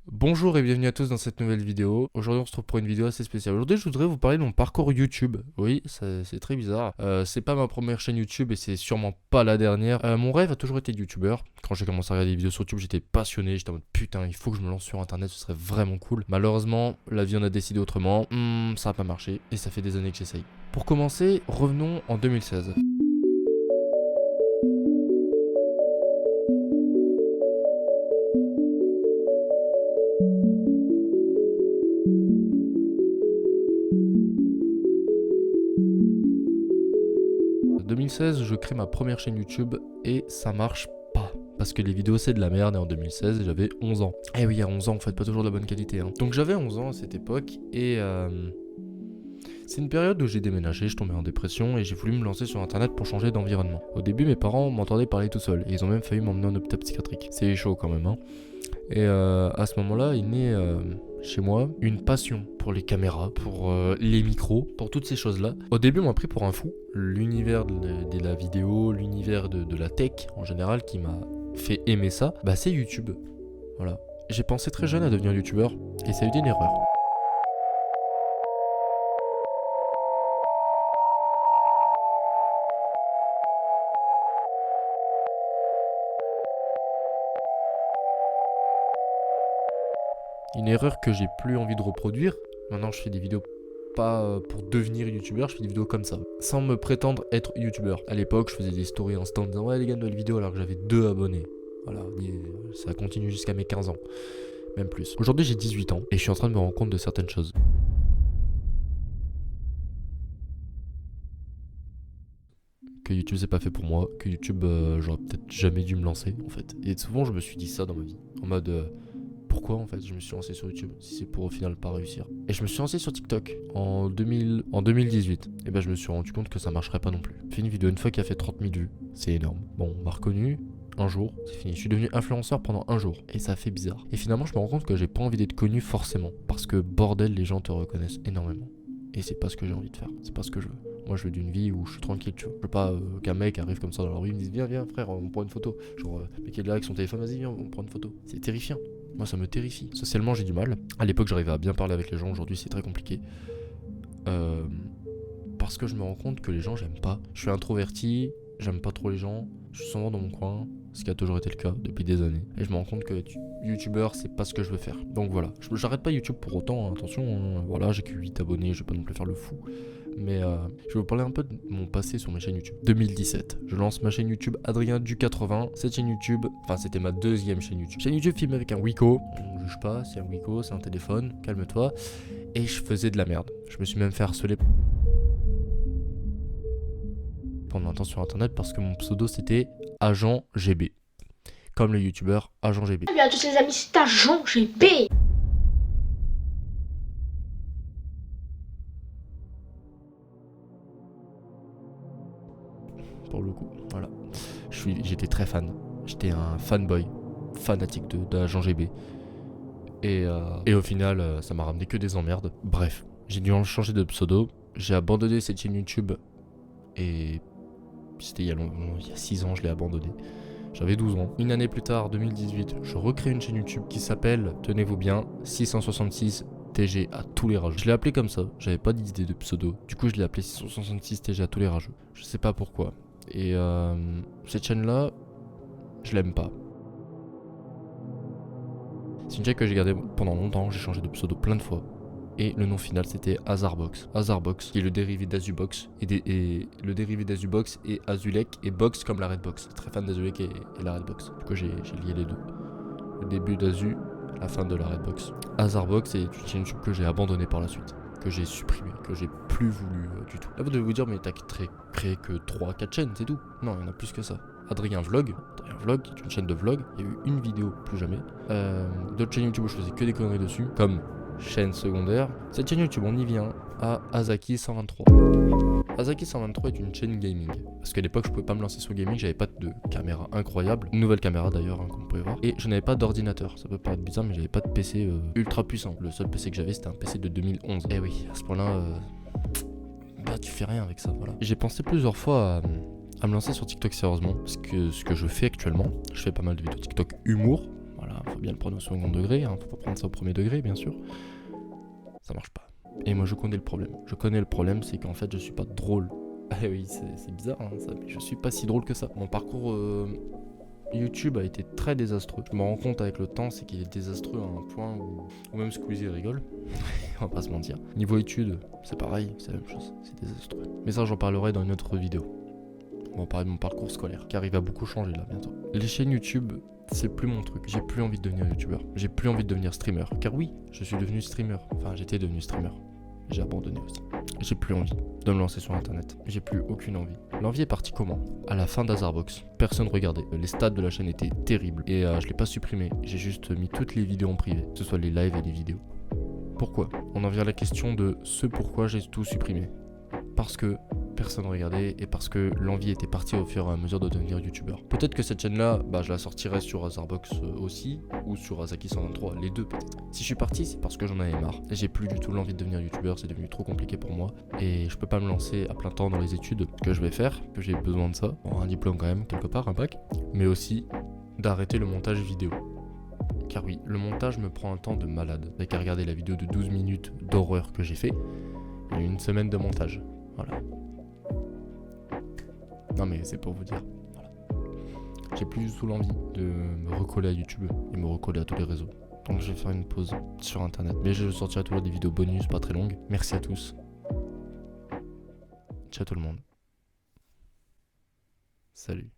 Bonjour et bienvenue à tous dans cette nouvelle vidéo. Aujourd'hui on se retrouve pour une vidéo assez spéciale. Aujourd'hui je voudrais vous parler de mon parcours YouTube. Oui, c'est très bizarre. C'est pas ma première chaîne YouTube et c'est sûrement pas la dernière. Mon rêve a toujours été de YouTubeur. Quand j'ai commencé à regarder des vidéos sur YouTube, j'étais passionné. J'étais en mode putain, il faut que je me lance sur internet, ce serait vraiment cool. Malheureusement, la vie en a décidé autrement. Ça a pas marché et ça fait des années que j'essaye. Pour commencer, revenons en 2016. 2016, je crée ma première chaîne YouTube et ça marche pas. Parce que les vidéos c'est de la merde et en 2016 j'avais 11 ans. Et oui, à 11 ans, vous faites pas toujours de la bonne qualité. Donc j'avais 11 ans à cette époque et c'est une période où j'ai déménagé, je tombais en dépression et j'ai voulu me lancer sur internet pour changer d'environnement. Au début, mes parents m'entendaient parler tout seul et ils ont même failli m'emmener en hôpital psychiatrique. C'est chaud quand même, hein. Et à ce moment-là, il naît chez moi une passion pour les caméras, pour les micros, pour toutes ces choses-là. Au début, on m'a pris pour un fou. L'univers de la vidéo, l'univers de la tech en général qui m'a fait aimer ça, bah c'est YouTube. Voilà. J'ai pensé très jeune à devenir youtubeur et ça a été une erreur. Une erreur que j'ai plus envie de reproduire. Maintenant, je fais des vidéos pas pour devenir youtubeur, je fais des vidéos comme ça, sans me prétendre être youtubeur. À l'époque, je faisais des stories Insta en disant ouais les gars, nouvelle vidéo alors que j'avais 2 abonnés. Voilà, ça continue jusqu'à mes 15 ans, même plus. Aujourd'hui, j'ai 18 ans et je suis en train de me rendre compte de certaines choses. Que YouTube c'est pas fait pour moi, que YouTube j'aurais peut-être jamais dû me lancer en fait. Et souvent je me suis dit ça dans ma vie, en mode pourquoi en fait je me suis lancé sur YouTube si c'est pour au final pas réussir. Et je me suis lancé sur TikTok en 2018. Et ben je me suis rendu compte que ça marcherait pas non plus. J'ai fait une vidéo une fois qui a fait 30 000 vues, c'est énorme. Bon, on m'a reconnu. Un jour, c'est fini. Je suis devenu influenceur pendant un jour et ça fait bizarre. Et finalement, je me rends compte que j'ai pas envie d'être connu forcément parce que bordel, les gens te reconnaissent énormément. Et c'est pas ce que j'ai envie de faire, c'est pas ce que je veux. Moi je veux d'une vie où je suis tranquille, tu vois. Je veux pas qu'un mec arrive comme ça dans la rue, il me dise viens frère, on prend une photo. Genre le mec est là avec son téléphone, vas-y viens, on prend une photo. C'est terrifiant. Moi ça me terrifie. Socialement j'ai du mal. À l'époque j'arrivais à bien parler avec les gens, aujourd'hui c'est très compliqué. Parce que je me rends compte que les gens j'aime pas. Je suis introverti, j'aime pas trop les gens, je suis souvent dans mon coin, ce qui a toujours été le cas depuis des années. Et je me rends compte que être youtubeur c'est pas ce que je veux faire. Donc voilà, j'arrête pas YouTube pour autant, hein. Attention, hein. Voilà, j'ai que 8 abonnés, je vais pas non plus faire le fou. Mais je vais vous parler un peu de mon passé sur mes chaînes YouTube. 2017, je lance ma chaîne YouTube Adrien du 80. Cette chaîne YouTube, enfin c'était ma deuxième chaîne YouTube. Chaîne YouTube filmée avec un Wiko. On juge pas, c'est un Wiko, c'est un téléphone, calme-toi. Et je faisais de la merde. Je me suis même fait harceler pendant un temps sur internet parce que mon pseudo c'était Agent GB. Comme le youtubeur Agent GB. Salut à tous les amis, c'est Agent GB. Pour le coup, voilà. J'étais très fan. J'étais un fanboy, fanatique d'Agent GB. Et au final, ça m'a ramené que des emmerdes. Bref, j'ai dû en changer de pseudo. J'ai abandonné cette chaîne YouTube. Et c'était il y a 6 ans, je l'ai abandonné. J'avais 12 ans. Une année plus tard, 2018, je recrée une chaîne YouTube qui s'appelle, tenez-vous bien, 666 TG à tous les rageux. Je l'ai appelé comme ça, j'avais pas d'idée de pseudo. Du coup, je l'ai appelé 666 TG à tous les rageux. Je sais pas pourquoi. Et cette chaîne-là, je l'aime pas. C'est une chaîne que j'ai gardée pendant longtemps, j'ai changé de pseudo plein de fois. Et le nom final c'était Azarbox. Azarbox, qui est le dérivé d'Azubox. Et le dérivé d'Azubox est Azulek et Box comme la Redbox. Très fan d'Azulek et la Redbox. Du coup j'ai lié les deux. Le début d'Azu, la fin de la Redbox. Azarbox est une chaîne YouTube que j'ai abandonnée par la suite. Que j'ai supprimée, que j'ai plus voulu du tout. Là vous devez vous dire mais t'as créé que 3-4 chaînes, c'est tout. Non, il y en a plus que ça. Adrien Vlog, qui est une chaîne de vlog, il y a eu une vidéo, plus jamais. D'autres chaînes YouTube où je faisais que des conneries dessus, comme chaîne secondaire. Cette chaîne YouTube, on y vient à Azaki123. Azaki123 est une chaîne gaming. Parce qu'à l'époque, je pouvais pas me lancer sur le gaming, j'avais pas de caméra incroyable. Une nouvelle caméra d'ailleurs, hein, comme vous pouvez voir. Et je n'avais pas d'ordinateur. Ça peut paraître bizarre, mais j'avais pas de PC ultra puissant. Le seul PC que j'avais, c'était un PC de 2011. Et oui, à ce point-là, bah tu fais rien avec ça, voilà. J'ai pensé plusieurs fois à me lancer sur TikTok sérieusement. Parce que ce que je fais actuellement, je fais pas mal de vidéos TikTok humour. Voilà, faut bien le prendre au second degré, hein, faut pas prendre ça au premier degré, bien sûr. Ça marche pas. Et moi, je connais le problème. Je connais le problème, c'est qu'en fait, je suis pas drôle. Ah oui, c'est bizarre, hein, ça, mais je suis pas si drôle que ça. Mon parcours YouTube a été très désastreux. Je me rends compte avec le temps, c'est qu'il est désastreux à un point où même Squeezie rigole. On va pas se mentir. Niveau études, c'est pareil, c'est la même chose, c'est désastreux. Mais ça, j'en parlerai dans une autre vidéo. On va parler de mon parcours scolaire, car il va beaucoup changer là bientôt. Les chaînes YouTube, c'est plus mon truc. J'ai plus envie de devenir youtubeur. J'ai plus envie de devenir streamer. Car oui, je suis devenu streamer. Enfin, j'étais devenu streamer. J'ai abandonné aussi. J'ai plus envie de me lancer sur internet. J'ai plus aucune envie. L'envie est partie comment? À la fin d'Azarbox, personne regardait. Les stats de la chaîne étaient terribles. Et je l'ai pas supprimé. J'ai juste mis toutes les vidéos en privé. Que ce soit les lives et les vidéos. Pourquoi? On en vient à la question de ce pourquoi j'ai tout supprimé. Parce que personne regardait et parce que l'envie était partie au fur et à mesure de devenir youtubeur. Peut-être que cette chaîne-là, je la sortirai sur Azarbox aussi ou sur Azaki123, les deux peut-être. Si je suis parti, c'est parce que j'en avais marre. J'ai plus du tout l'envie de devenir youtubeur, c'est devenu trop compliqué pour moi et je peux pas me lancer à plein temps dans les études que je vais faire, que j'ai besoin de ça. Bon, un diplôme quand même, quelque part, un bac, mais aussi d'arrêter le montage vidéo. Car oui, le montage me prend un temps de malade. Avec à regarder la vidéo de 12 minutes d'horreur que j'ai fait, il y a une semaine de montage. Voilà. Non mais c'est pour vous dire. Voilà. J'ai plus du tout l'envie de me recoller à YouTube et me recoller à tous les réseaux. Donc je vais faire une pause sur internet. Mais je sortirai toujours des vidéos bonus pas très longues. Merci à tous. Ciao tout le monde. Salut.